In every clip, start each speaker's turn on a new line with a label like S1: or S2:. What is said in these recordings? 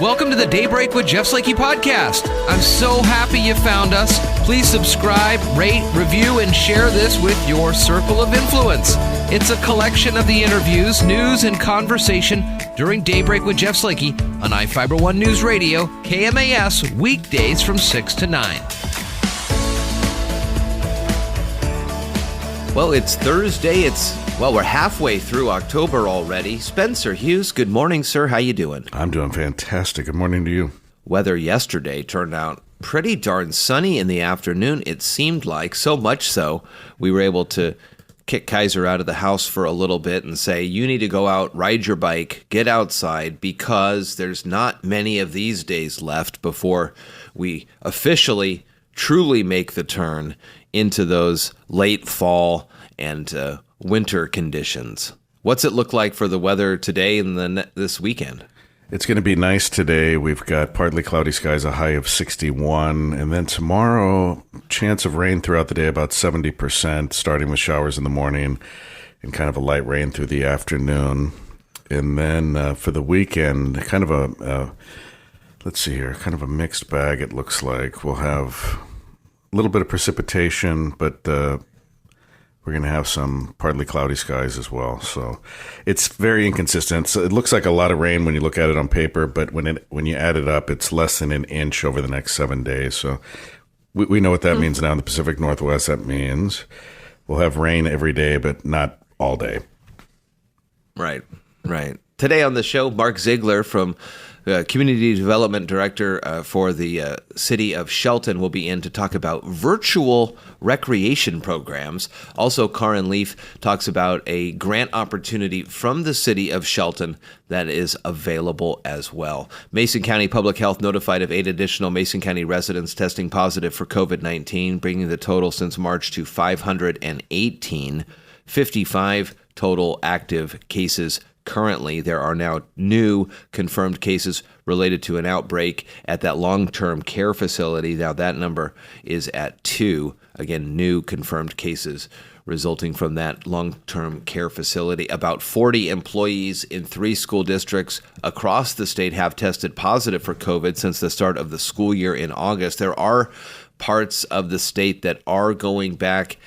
S1: Welcome to the Daybreak with Jeff Slakey podcast. I'm so happy you found us. Please subscribe, rate, review, and share this with your circle of influence. It's a collection of the interviews, news, and conversation during Daybreak with Jeff Slakey on I-Fiber1 News Radio, KMAS, weekdays from 6 to 9. Well, it's Thursday. We're halfway through October already. Spencer Hughes, good morning, sir. How you doing?
S2: I'm doing fantastic. Good morning to you.
S1: Weather yesterday turned out pretty darn sunny in the afternoon, it seemed like. So much so, we were able to kick Kaiser out of the house for a little bit and say, you need to go out, ride your bike, get outside, because there's not many of these days left before we officially, truly make the turn into those late fall and winter conditions. What's it look like for the weather today and this weekend?
S2: It's going to be nice today. We've got partly cloudy skies, a high of 61. And then tomorrow, chance of rain throughout the day, about 70%, starting with showers in the morning and kind of a light rain through the afternoon. And then for the weekend, kind of a mixed bag, it looks like. We'll have a little bit of precipitation, but we're going to have some partly cloudy skies as well. So it's very inconsistent. So it looks like a lot of rain when you look at it on paper, but when you add it up, it's less than an inch over the next 7 days. So we know what that means now in the Pacific Northwest. That means we'll have rain every day, but not all day.
S1: Right. Today on the show, Mark Zeigler from Community Development Director for the City of Shelton will be in to talk about virtual recreation programs. Also, Karin Leaf talks about a grant opportunity from the City of Shelton that is available as well. Mason County Public Health notified of 8 additional Mason County residents testing positive for COVID-19, bringing the total since March to 518, 55 total active cases. Currently, there are now new confirmed cases related to an outbreak at that long-term care facility. Now that number is at 2. Again, new confirmed cases resulting from that long-term care facility. About 40 employees in 3 school districts across the state have tested positive for COVID since the start of the school year in August. There are parts of the state that are going back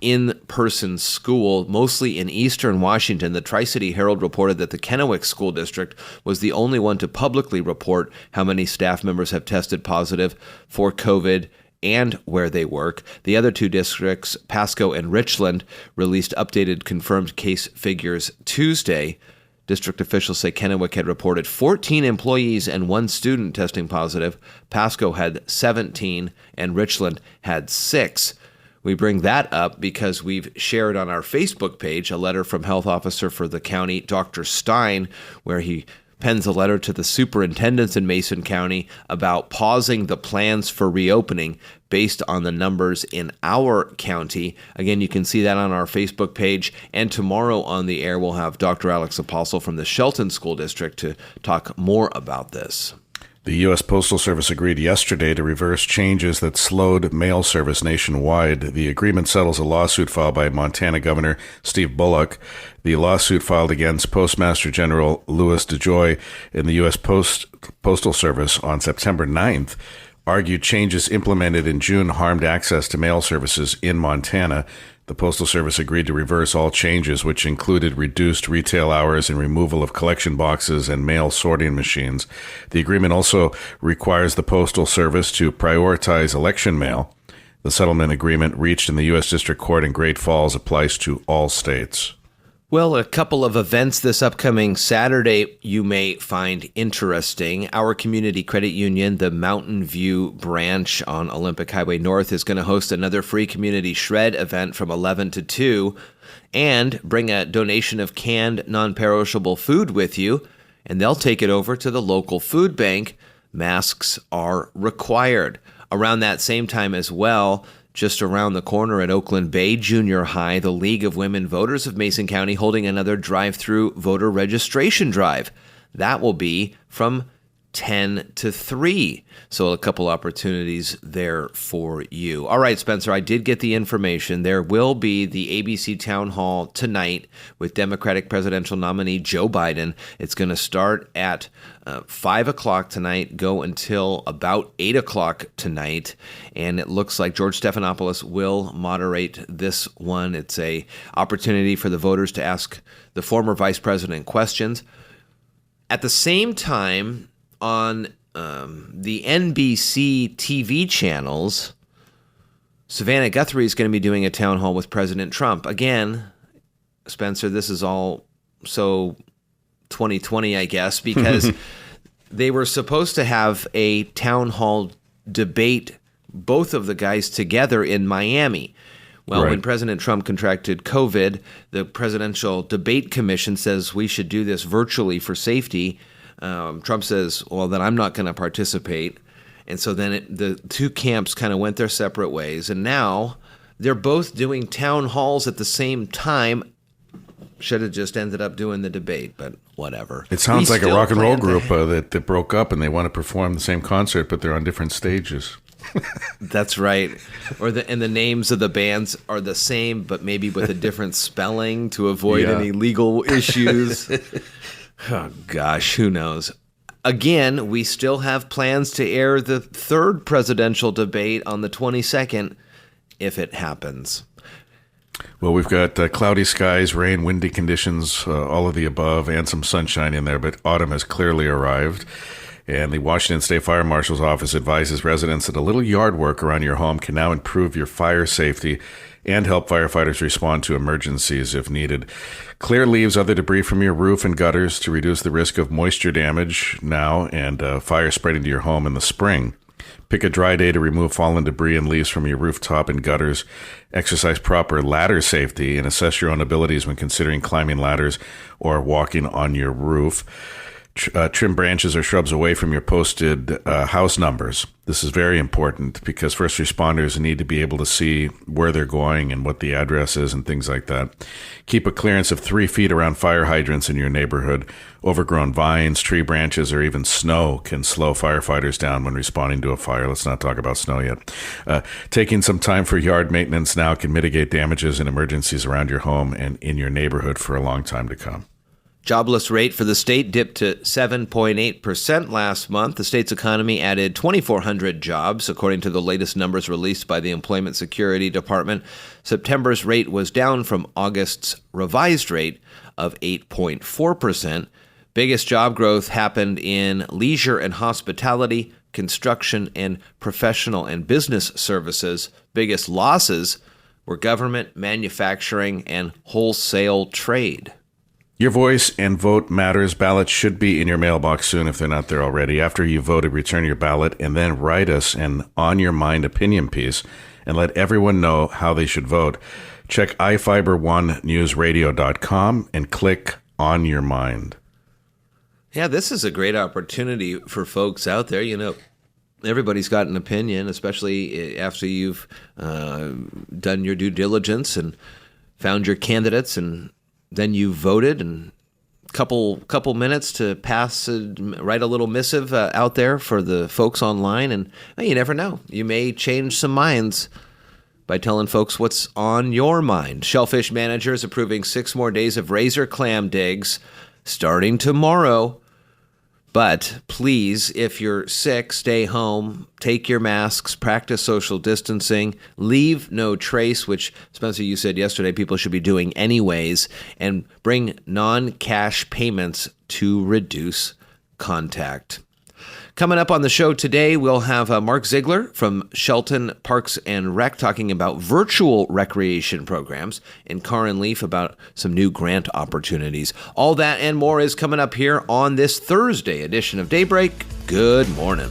S1: in-person school, mostly in eastern Washington. The Tri-City Herald reported that the Kennewick School District was the only one to publicly report how many staff members have tested positive for COVID and where they work. The other 2 districts, Pasco and Richland, released updated confirmed case figures Tuesday. District officials say Kennewick had reported 14 employees and 1 student testing positive. Pasco had 17 and Richland had 6. We bring that up because we've shared on our Facebook page a letter from health officer for the county, Dr. Stein, where he pens a letter to the superintendents in Mason County about pausing the plans for reopening based on the numbers in our county. Again, you can see that on our Facebook page. And tomorrow on the air, we'll have Dr. Alex Apostle from the Shelton School District to talk more about this.
S2: The U.S. Postal Service agreed yesterday to reverse changes that slowed mail service nationwide. The agreement settles a lawsuit filed by Montana Governor Steve Bullock. The lawsuit filed against Postmaster General Louis DeJoy in the U.S. Postal Service on September 9th argued changes implemented in June harmed access to mail services in Montana. The Postal Service agreed to reverse all changes, which included reduced retail hours and removal of collection boxes and mail sorting machines. The agreement also requires the Postal Service to prioritize election mail. The settlement agreement reached in the U.S. District Court in Great Falls applies to all states.
S1: Well, a couple of events this upcoming Saturday you may find interesting. Our community credit union, the Mountain View branch on Olympic Highway North, is going to host another free community shred event from 11 to 2 and bring a donation of canned non-perishable food with you, and they'll take it over to the local food bank. Masks are required. Around that same time as well, just around the corner at Oakland Bay Junior High, the League of Women Voters of Mason County holding another drive-through voter registration drive. That will be from 10 to 3. So a couple opportunities there for you. All right, Spencer, I did get the information. There will be the ABC Town Hall tonight with Democratic presidential nominee Joe Biden. It's going to start at 5 o'clock tonight, go until about 8 o'clock tonight. And it looks like George Stephanopoulos will moderate this one. It's a opportunity for the voters to ask the former vice president questions. At the same time, on the NBC TV channels, Savannah Guthrie is going to be doing a town hall with President Trump. Again, Spencer, this is all so 2020, I guess, because they were supposed to have a town hall debate, both of the guys together in Miami. Well,
S2: Right.
S1: When President Trump contracted COVID, the Presidential Debate Commission says we should do this virtually for safety. Trump says, well, then I'm not going to participate. And so then the two camps kind of went their separate ways. And now they're both doing town halls at the same time. Should have just ended up doing the debate, but whatever.
S2: It sounds
S1: We
S2: like a
S1: still
S2: rock and roll
S1: plan
S2: group
S1: to-
S2: that broke up and they want to perform the same concert, but they're on different stages.
S1: That's right. And the names of the bands are the same, but maybe with a different spelling to avoid
S2: Yeah.
S1: any legal issues. Oh, gosh, who knows? Again, we still have plans to air the third presidential debate on the 22nd, if it happens.
S2: Well, we've got cloudy skies, rain, windy conditions, all of the above, and some sunshine in there, but autumn has clearly arrived. And the Washington State Fire Marshal's Office advises residents that a little yard work around your home can now improve your fire safety and help firefighters respond to emergencies if needed. Clear leaves, other debris from your roof and gutters to reduce the risk of moisture damage now and fire spreading to your home in the spring. Pick a dry day to remove fallen debris and leaves from your rooftop and gutters. Exercise proper ladder safety and assess your own abilities when considering climbing ladders or walking on your roof. Trim branches or shrubs away from your posted house numbers. This is very important because first responders need to be able to see where they're going and what the address is and things like that. Keep a clearance of 3 feet around fire hydrants in your neighborhood. Overgrown vines, tree branches, or even snow can slow firefighters down when responding to a fire. Let's not talk about snow yet. Taking some time for yard maintenance now can mitigate damages and emergencies around your home and in your neighborhood for a long time to come.
S1: Jobless rate for the state dipped to 7.8% last month. The state's economy added 2,400 jobs, according to the latest numbers released by the Employment Security Department. September's rate was down from August's revised rate of 8.4%. Biggest job growth happened in leisure and hospitality, construction, and professional and business services. Biggest losses were government, manufacturing, and wholesale trade.
S2: Your voice and vote matters. Ballots should be in your mailbox soon if they're not there already. After you voted, return your ballot and then write us an On Your Mind opinion piece and let everyone know how they should vote. Check ifiber1newsradio.com and click On Your Mind.
S1: Yeah, this is a great opportunity for folks out there. You know, everybody's got an opinion, especially after you've done your due diligence and found your candidates, and then you voted, and couple minutes to write a little missive out there for the folks online, and well, you never know. You may change some minds by telling folks what's on your mind. Shellfish managers approving 6 more days of razor clam digs starting tomorrow. But please, if you're sick, stay home, take your masks, practice social distancing, leave no trace, which, Spencer, you said yesterday people should be doing anyways, and bring non-cash payments to reduce contact. Coming up on the show today, we'll have Mark Zeigler from Shelton Parks and Rec talking about virtual recreation programs, and Karin Leaf about some new grant opportunities. All that and more is coming up here on this Thursday edition of Daybreak. Good morning.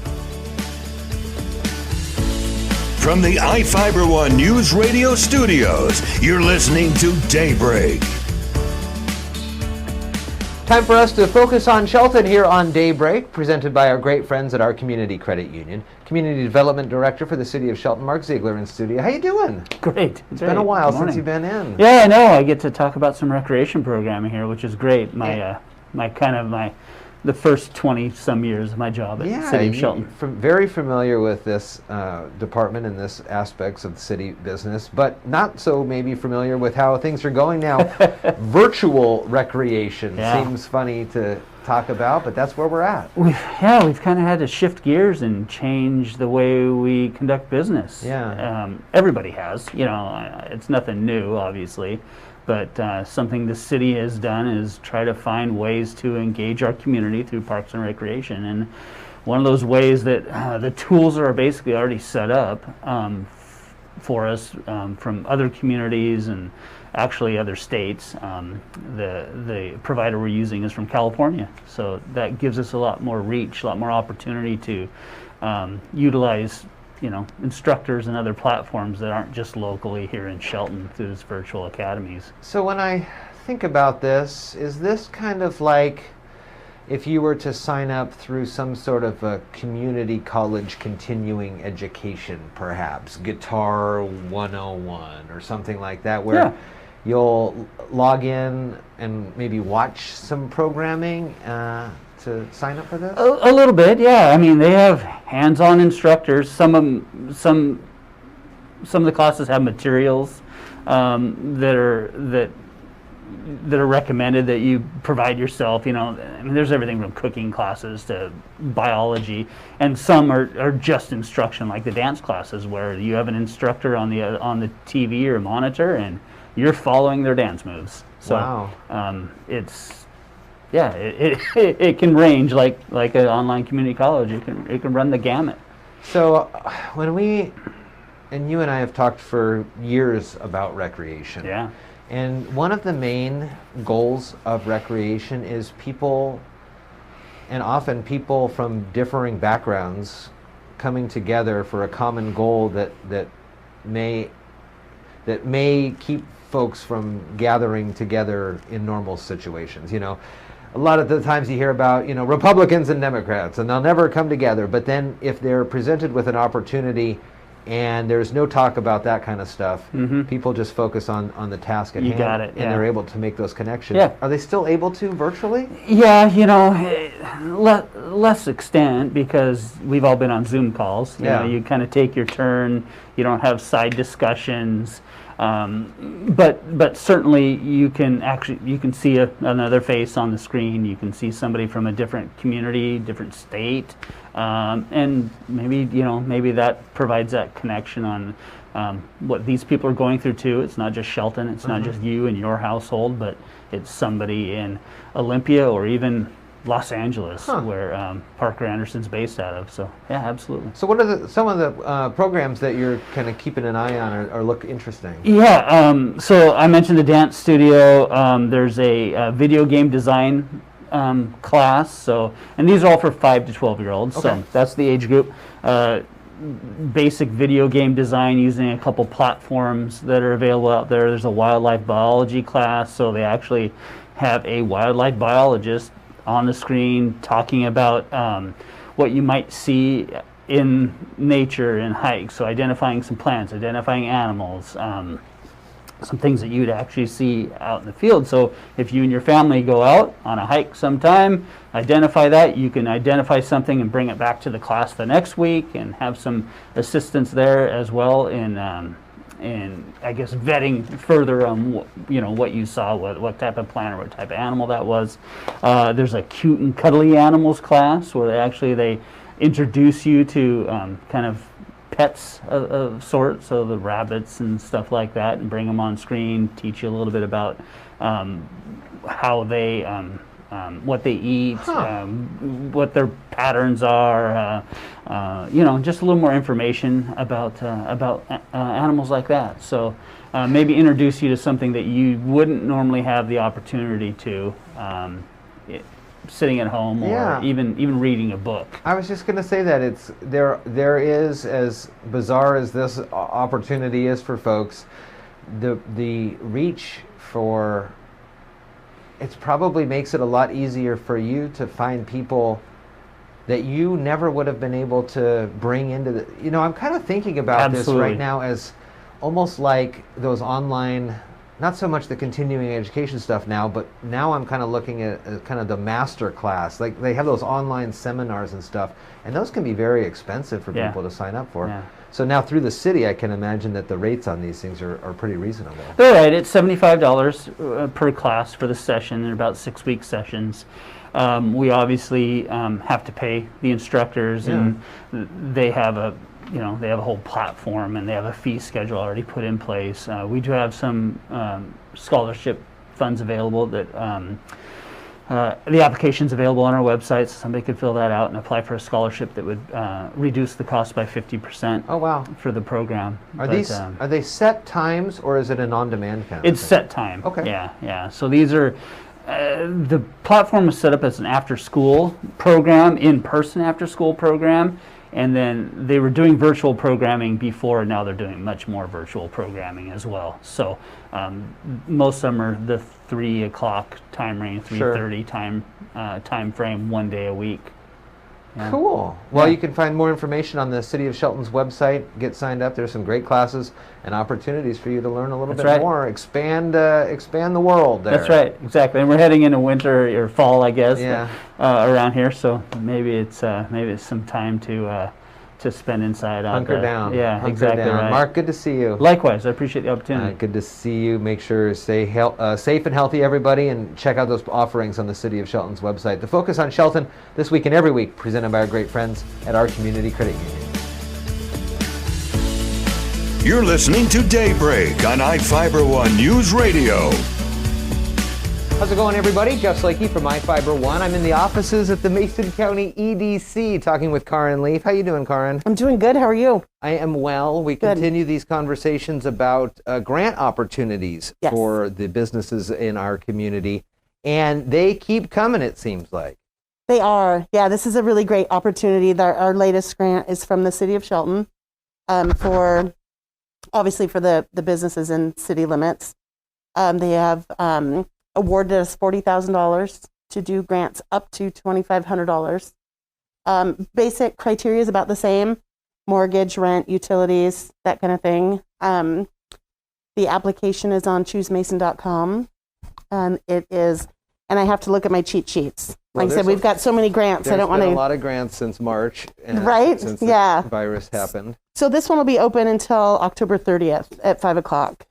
S3: From the iFiber One News Radio studios, you're listening to Daybreak.
S4: Time for us to focus on Shelton here on Daybreak, presented by our great friends at our Community Credit Union. Community Development Director for the City of Shelton, Mark Zeigler, in studio. How you doing?
S5: Great.
S4: It's been a while since you've been in.
S5: Yeah, I know. I get to talk about some recreation programming here, which is great. My the first 20-some years of my job at the City of Shelton.
S4: Very familiar with this department and this aspects of the city business, but not so maybe familiar with how things are going now. Virtual recreation seems funny to talk about, but that's where we're at.
S5: We've kind of had to shift gears and change the way we conduct business. Everybody has. It's nothing new, obviously. But something the city has done is try to find ways to engage our community through parks and recreation. And one of those ways that the tools are basically already set up for us from other communities and actually other states. The provider we're using is from California. So that gives us a lot more reach, a lot more opportunity to utilize instructors and other platforms that aren't just locally here in Shelton through these virtual academies.
S4: So when I think about this, is this kind of like if you were to sign up through some sort of a community college continuing education, perhaps, Guitar 101 or something like that, where you'll log in and maybe watch some programming to sign up for this?
S5: A little bit, yeah. I mean, they have hands-on instructors. Some of the classes have materials that are recommended that you provide yourself. I mean, there's everything from cooking classes to biology, and some are just instruction, like the dance classes, where you have an instructor on the TV or monitor, and you're following their dance moves. So
S4: wow.
S5: It can range like an online community college. It can run the gamut.
S4: So when you and I have talked for years about recreation.
S5: Yeah.
S4: And one of the main goals of recreation is people, and often people from differing backgrounds, coming together for a common goal that may keep folks from gathering together in normal situations. A lot of the times you hear about, Republicans and Democrats, and they'll never come together. But then if they're presented with an opportunity and there's no talk about that kind of stuff, people just focus on the task at hand.
S5: You got it,
S4: and they're able to make those connections.
S5: Yeah.
S4: Are they still able to virtually?
S5: Yeah, less extent, because we've all been on Zoom calls. You kind of take your turn. You don't have side discussions. But certainly you can see another face on the screen. You can see somebody from a different community, different state, and maybe that provides that connection on what these people are going through too. It's not just Shelton. It's not just you and your household, but it's somebody in Olympia or even Los Angeles, where Parker Anderson's based out of. So yeah, absolutely.
S4: So what are some of the programs that you're kind of keeping an eye on or look interesting?
S5: Yeah, so I mentioned the dance studio. There's a video game design class. And these are all for 5 to 12-year-olds.
S4: Okay.
S5: So that's the age group. Basic video game design using a couple platforms that are available out there. There's a wildlife biology class, so they actually have a wildlife biologist on the screen talking about what you might see in nature in hikes. So identifying some plants, identifying animals, some things that you'd actually see out in the field. So if you and your family go out on a hike sometime, identify that. You can identify something and bring it back to the class the next week and have some assistance there as well in I guess vetting further on what you saw, what type of plant or what type of animal that was. There's a cute and cuddly animals class where they introduce you to kind of pets of sorts, so the rabbits and stuff like that, and bring them on screen, teach you a little bit about how they what they eat, what their patterns are, just a little more information about animals like that. So maybe introduce you to something that you wouldn't normally have the opportunity to sitting at home or even reading a book.
S4: I was just going to say that there is, as bizarre as this opportunity is for folks, the reach for it probably makes it a lot easier for you to find people that you never would have been able to bring into the. I'm kind of thinking about this right now as almost like those online not so much the continuing education stuff now, but now I'm kind of looking at kind of the master class. Like they have those online seminars and stuff, and those can be very expensive for people to sign up for.
S5: Yeah.
S4: So now through the city, I can imagine that the rates on these things are pretty reasonable.
S5: All right, it's $75 per class for the session. They're about 6-week sessions. We obviously have to pay the instructors, and they have a whole platform, and they have a fee schedule already put in place. We do have some scholarship funds available that the application's available on our website, so somebody could fill that out and apply for a scholarship that would reduce the cost by 50%.
S4: Oh, wow.
S5: For the program.
S4: Are they set times, or is it an on-demand kind of
S5: It's
S4: thing?
S5: set time.
S4: Okay.
S5: Yeah. So these are the platform was set up as an after-school program, in-person after-school program, and then they were doing virtual programming before, and now they're doing much more virtual programming as well. So most of them are the 3 o'clock time range, 3:30 time frame, 1 day a week. Yeah.
S4: Cool. Well, you can find more information on the City of Shelton's website. Get signed up. There's some great classes and opportunities for you to learn a little bit more. Expand the world there.
S5: That's right, exactly. And we're heading into winter or fall, I guess,
S4: Yeah.
S5: Around here. So maybe it's some time to spend inside.
S4: Hunker down.
S5: Yeah,
S4: Hunker
S5: exactly
S4: down.
S5: right.
S4: Mark, good to see you.
S5: Likewise, I appreciate the opportunity.
S4: Good to see you. Make sure to stay safe and healthy, everybody, and check out those offerings on the City of Shelton's website. The Focus on Shelton, this week and every week, presented by our great friends at our Community Credit Union.
S3: You're listening to Daybreak on iFiber One News Radio.
S4: How's it going, everybody? Jeff Slakey from iFiber One. I'm in the offices at the Mason County EDC talking with Karin Leaf. How you doing, Karin?
S6: I'm doing good. How are you?
S4: I am well. We continue these conversations about grant opportunities for the businesses in our community, and they keep coming, it seems like.
S6: They are. Yeah, this is a really great opportunity. Our latest grant is from the City of Shelton for the businesses in city limits. They have awarded us $40,000 to do grants up to $2,500. Basic criteria is about the same: mortgage, rent, utilities, that kind of thing. The application is on choosemason.com. It is, and I have to look at my cheat sheets. Like I said, we've got so many grants. I don't want to.
S4: There's been a lot of grants since March,
S6: right?
S4: Since the virus happened.
S6: So this one will be open until October 30th at 5 o'clock.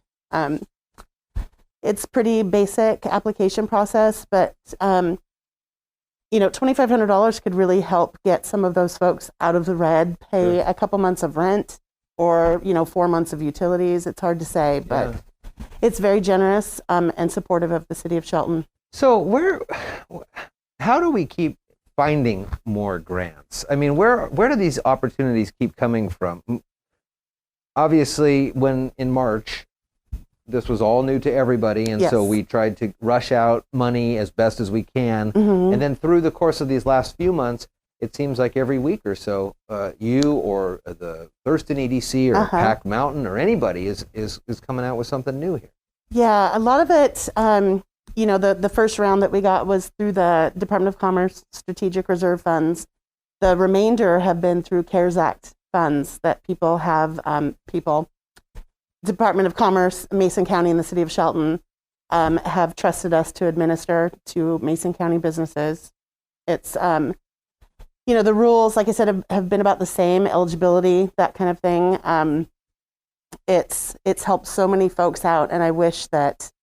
S6: It's pretty basic application process, but $2,500 could really help get some of those folks out of the red, pay a couple months of rent, or 4 months of utilities. It's hard to say, but it's very generous and supportive of the City of Shelton.
S4: So how do we keep finding more grants? I mean, where do these opportunities keep coming from? Obviously, when in March, this was all new to everybody, and so we tried to rush out money as best as we can. Mm-hmm. And then through the course of these last few months, it seems like every week or so, you or the Thurston EDC or Pack Mountain or anybody is coming out with something new here.
S6: Yeah, a lot of it, the first round that we got was through the Department of Commerce Strategic Reserve Funds. The remainder have been through CARES Act funds that people have, Department of Commerce, Mason County, and the City of Shelton have trusted us to administer to Mason County businesses. It's, the rules, like I said, have been about the same, eligibility, that kind of thing. It's helped so many folks out, and I wish that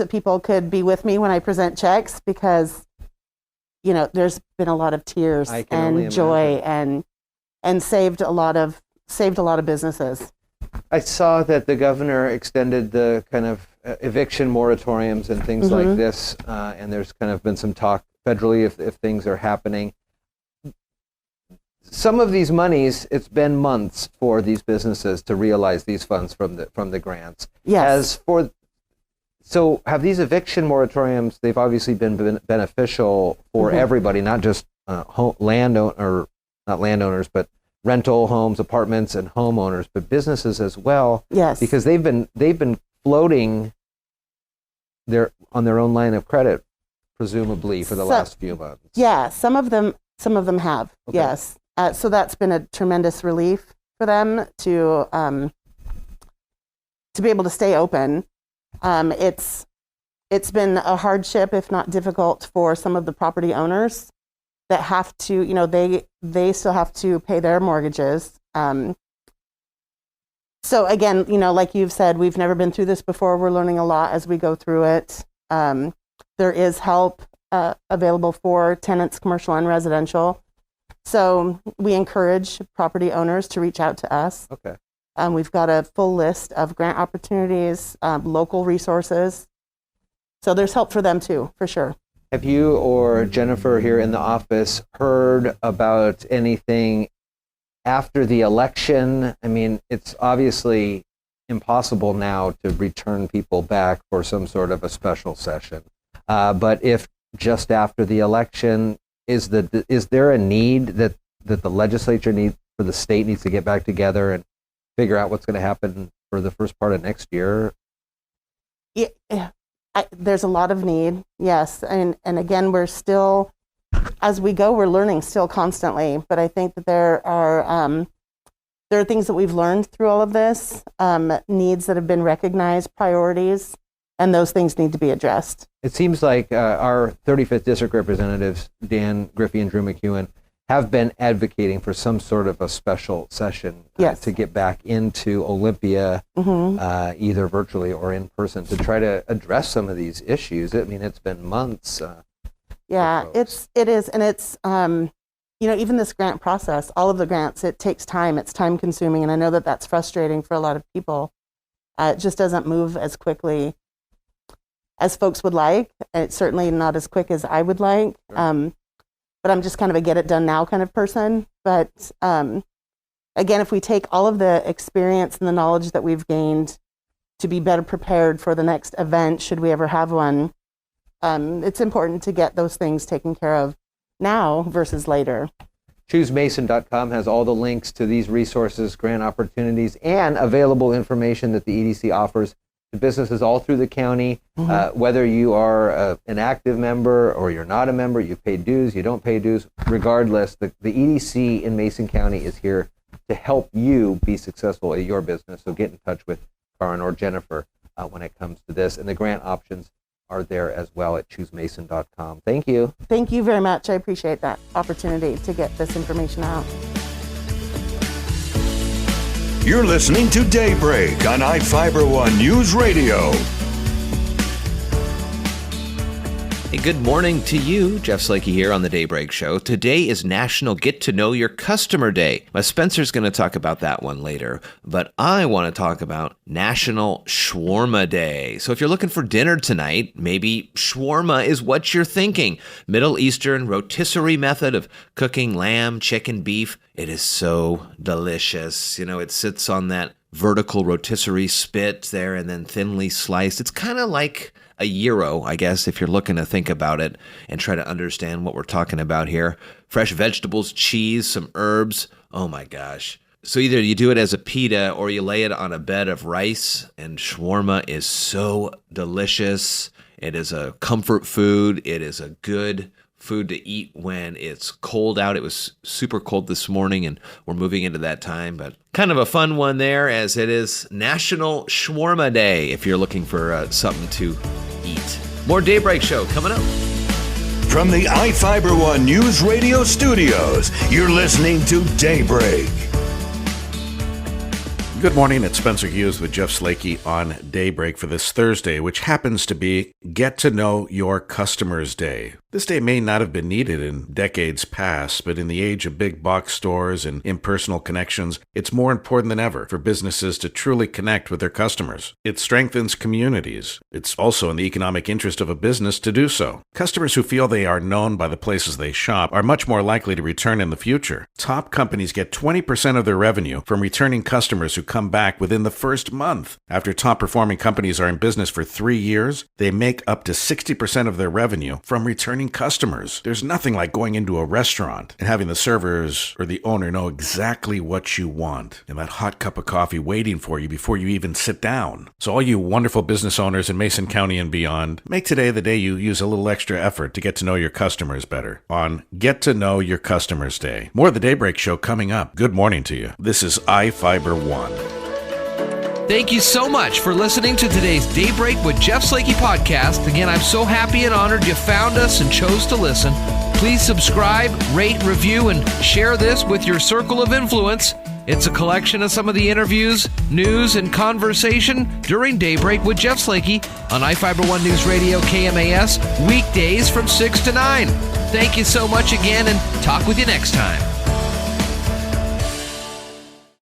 S6: people could be with me when I present checks, because, there's been a lot of tears and joy and saved a lot of businesses.
S4: I saw that the governor extended the kind of eviction moratoriums and things like this, and there's kind of been some talk federally if things are happening. Some of these monies, it's been months for these businesses to realize these funds from the grants.
S6: Yes.
S4: So have these eviction moratoriums, they've obviously been beneficial for everybody, not just not landowners, but rental homes, apartments, and homeowners, but businesses as well.
S6: Yes.
S4: Because they've been floating on their own line of credit, presumably, for the last few months.
S6: Yeah, some of them have. Okay. Yes. So that's been a tremendous relief for them to be able to stay open. It's been a hardship, if not difficult, for some of the property owners that have to, they still have to pay their mortgages. So again, like you've said, we've never been through this before. We're learning a lot as we go through it. There is help available for tenants, commercial and residential. So we encourage property owners to reach out to us.
S4: Okay.
S6: We've got a full list of grant opportunities, local resources. So there's help for them too, for sure.
S4: Have you or Jennifer here in the office heard about anything after the election? I mean, it's obviously impossible now to return people back for some sort of a special session. But if just after the election, is there a need that the legislature needs, for the state needs to get back together and figure out what's going to happen for the first part of next year?
S6: Yeah, there's a lot of need, yes. And again, we're still, as we go, we're learning still constantly. But I think that there are things that we've learned through all of this, needs that have been recognized, priorities, and those things need to be addressed.
S4: It seems like our 35th District Representatives, Dan Griffey and Drew McEwen, have been advocating for some sort of a special session to get back into Olympia, either virtually or in person, to try to address some of these issues. I mean, it's been months.
S6: It is. And it's, even this grant process, all of the grants, it takes time. It's time consuming. And I know that that's frustrating for a lot of people. It just doesn't move as quickly as folks would like. And it's certainly not as quick as I would like. But I'm just kind of a get it done now kind of person. But again, if we take all of the experience and the knowledge that we've gained to be better prepared for the next event, should we ever have one, it's important to get those things taken care of now versus later.
S4: ChooseMason.com has all the links to these resources, grant opportunities, and available information that the EDC offers to businesses all through the county. Whether you are an active member or you're not a member, you pay dues, you don't pay dues, regardless, the EDC in Mason County is here to help you be successful at your business. So get in touch with Karin or Jennifer when it comes to this. And the grant options are there as well at ChooseMason.com. Thank you.
S6: Thank you very much. I appreciate that opportunity to get this information out.
S3: You're listening to Daybreak on iFiber One News Radio.
S1: Hey, good morning to you. Jeff Slakey here on the Daybreak Show. Today is National Get to Know Your Customer Day. Spencer's going to talk about that one later, but I want to talk about National Shawarma Day. So if you're looking for dinner tonight, maybe shawarma is what you're thinking. Middle Eastern rotisserie method of cooking lamb, chicken, beef. It is so delicious. It sits on that vertical rotisserie spit there and then thinly sliced. It's kind of like a gyro, I guess, if you're looking to think about it and try to understand what we're talking about here. Fresh vegetables, cheese, some herbs. Oh my gosh. So either you do it as a pita or you lay it on a bed of rice, and shawarma is so delicious. It is a comfort food. It is a good food to eat when it's cold out. It was super cold this morning and we're moving into that time, but kind of a fun one there, as it is National Shawarma Day if you're looking for something to eat. More Daybreak Show coming up.
S3: From the iFiber One News Radio studios, you're listening to Daybreak.
S2: Good morning, it's Spencer Hughes with Jeff Slakey on Daybreak for this Thursday, which happens to be Get to Know Your Customers Day. This day may not have been needed in decades past, but in the age of big box stores and impersonal connections, it's more important than ever for businesses to truly connect with their customers. It strengthens communities. It's also in the economic interest of a business to do so. Customers who feel they are known by the places they shop are much more likely to return in the future. Top companies get 20% of their revenue from returning customers who come back within the first month. After top performing companies are in business for 3 years, they make up to 60% of their revenue from returning customers. There's nothing like going into a restaurant and having the servers or the owner know exactly what you want and that hot cup of coffee waiting for you before you even sit down. So all you wonderful business owners in Mason County and beyond, make today the day you use a little extra effort to get to know your customers better on Get to Know Your Customers Day. More of the Daybreak Show coming up. Good morning to you. This is iFiber One.
S1: Thank you so much for listening to today's Daybreak with Jeff Slakey podcast. Again, I'm so happy and honored you found us and chose to listen. Please subscribe, rate, review, and share this with your circle of influence. It's a collection of some of the interviews, news, and conversation during Daybreak with Jeff Slakey on I-Fiber 1 News Radio KMAS, weekdays from 6 to 9. Thank you so much again, and talk with you next time.